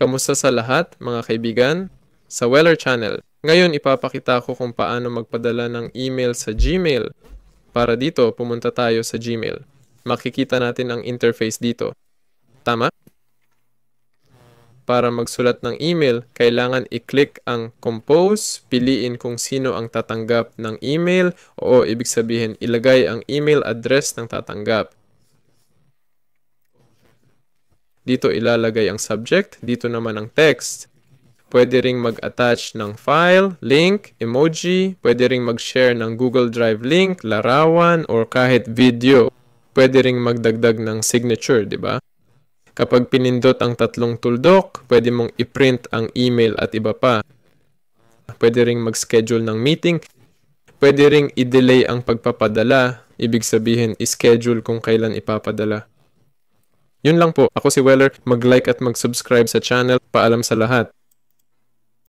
Kamusta sa lahat, mga kaibigan? Sa Weller Channel. Ngayon, ipapakita ko kung paano magpadala ng email sa Gmail. Para dito, pumunta tayo sa Gmail. Makikita natin ang interface dito. Tama? Para magsulat ng email, kailangan i-click ang Compose, piliin kung sino ang tatanggap ng email o ibig sabihin ilagay ang email address ng tatanggap. Dito ilalagay ang subject, dito naman ang text. Pwede ring mag-attach ng file, link, emoji, pwede ring mag-share ng Google Drive link, larawan, or kahit video. Pwede ring magdagdag ng signature, di ba? Kapag pinindot ang tatlong tuldok, pwede mong i-print ang email at iba pa. Pwede ring mag-schedule ng meeting. Pwede ring i-delay ang pagpapadala. Ibig sabihin, i-schedule kung kailan ipapadala. Yun lang po. Ako si Weller. Mag-like at mag-subscribe sa channel. Paalam sa lahat.